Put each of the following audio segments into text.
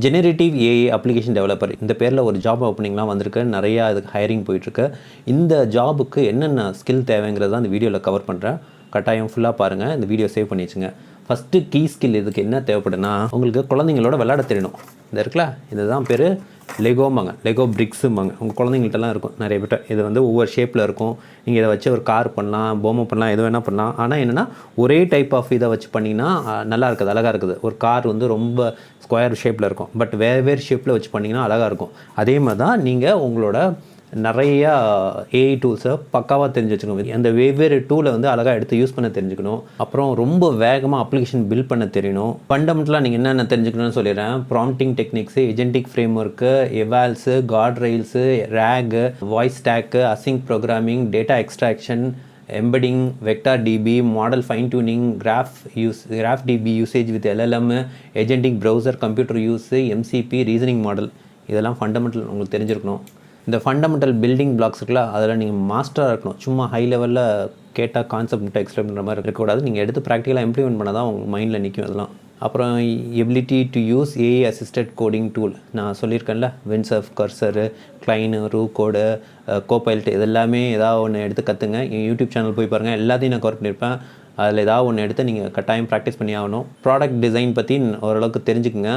Generative AI application developer இந்த பேரில் ஒரு ஜாப் ஓப்பனிங்லாம் வந்திருக்கு. நிறையா அதுக்கு ஹையரிங் போயிட்டுருக்கு. இந்த ஜாபுக்கு என்னென்ன ஸ்கில் தேவைங்கிறத அந்த வீடியோவில் கவர் பண்ணுறேன். கட்டாயம் ஃபுல்லாக பாருங்கள். இந்த வீடியோ சேவ் பண்ணி வச்சுங்க. ஃபஸ்ட்டு கீ ஸ்கில் இதுக்கு என்ன தேவைப்படுன்னா, உங்களுக்கு குழந்தைங்களோட விளையாட தெரியணும். இந்த இருக்குல்ல, இதுதான் பேர் லெகோம்பாங்க, லெகோ பிரிக்ஸும்பாங்க. உங்கள் குழந்தைங்கள்ட்டலாம் இருக்கும் நிறைய பேர். இது வந்து ஒவ்வொரு ஷேப்பில் இருக்கும். நீங்கள் இதை வச்சு ஒரு கார் பண்ணலாம், பொம்மை பண்ணலாம், எது வேணால் பண்ணலாம். ஆனால் என்னென்னா ஒரே டைப் ஆஃப் இதை வச்சு பண்ணிங்கன்னா நல்லா இருக்குது, அழகாக இருக்குது. ஒரு கார் வந்து ரொம்ப ஸ்கொயர் ஷேப்பில் இருக்கும், பட் வேறு ஷேப்பில் வச்சு பண்ணிங்கன்னா அழகாக இருக்கும். அதே மாதிரி தான் நீங்கள் உங்களோட நிறையா ஏஐ டூல்ஸை பக்காவாக தெரிஞ்சு வச்சுக்கணும். அந்த வெவ்வேறு டூலை வந்து அழகாக எடுத்து யூஸ் பண்ண தெரிஞ்சுக்கணும். அப்புறம் ரொம்ப வேகமாக அப்ளிகேஷன் பில்ட் பண்ண தெரியணும். ஃபண்டமெண்டலாக நீங்கள் என்னென்ன தெரிஞ்சுக்கணும்னு சொல்லிடுறேன். Prompting techniques, agentic framework, evals, guardrails, RAG, voice stack, async programming, data extraction, embedding, vector DB, model fine tuning, graph DB usage with LLM, agentic browser, computer use, MCP, reasoning model. இதெல்லாம் fundamental உங்களுக்கு தெரிஞ்சிருக்கணும். இந்த fundamental building blocks இருக்குல்ல, அதில் நீங்கள் மாஸ்டராக இருக்கணும். சும்மா high லெவலில் கேட்டால் கான்செப்ட் மட்டும் எக்ஸ்பிளைன் பண்ணுற மாதிரி இருக்கக்கூடாது. நீங்கள் எடுத்து ப்ராக்டிக்கலாக இம்ப்ளிமெண்ட் பண்ணால் தான் உங்கள் மைண்டில் நிற்கும். அதெல்லாம் அப்புறம் ability to use AI assisted coding tool. நான் சொல்லியிருக்கேன்ல, வின்சர்ஃப், கர்சரு, க்ளைனு, ரூகோடு, கோபைலட், இதெல்லாமே ஏதாவது ஒன்று எடுத்து கற்றுங்க. என் யூடியூப் சேனல் போய் பாருங்கள், எல்லாத்தையும் நான் கவர் பண்ணியிருப்பேன். அதில் ஏதாவது ஒன்று எடுத்து நீங்கள் கட்டாயம் ப்ராக்டிஸ் பண்ணி ஆகணும். ப்ராடக்ட் டிசைன் பற்றி ஓரளவுக்கு தெரிஞ்சுக்குங்க.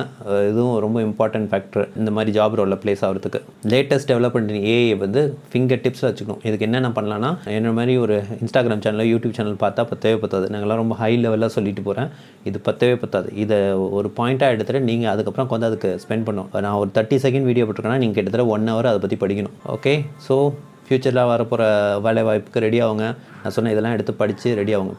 இதுவும் ரொம்ப இம்பார்ட்டன்ட் ஃபேக்டர் இந்த மாதிரி ஜாப் ரோலில் ப்ளேஸ் ஆகிறதுக்கு. லேட்டஸ்ட் டெவலப்மெண்ட் ஏஐ வந்து ஃபிங்கர் டிப்ஸில் வச்சுக்கணும். இதுக்கு என்னென்ன பண்ணலான்னா, என்ன மாதிரி ஒரு இன்ஸ்டாகிராம் சேனல், யூடியூப் சேனல் பார்த்தா பத்தவே பத்தாது. நாங்கள்லாம் ரொம்ப ஹை லெவலில் சொல்லிட்டு போகிறேன். இது பத்தவே பத்தாது. இதை ஒரு பாயிண்ட்டாக எடுத்துகிட்டு நீங்கள் அதுக்கப்புறம் கொஞ்சம் அதுக்கு ஸ்பெண்ட் பண்ணணும். நான் ஒரு 30 செகண்ட் வீடியோ போட்டிருக்கேன்னா நீங்கள் கிட்டத்தட்ட 1 hour அதை பற்றி படிக்கணும். ஓகே, ஸோ ஃப்யூச்சரில் வரப்போகிற வேலை வாய்ப்புக்கு ரெடி ஆகுங்க. நான் சொன்ன இதெல்லாம் எடுத்து படித்து ரெடி ஆகுங்க.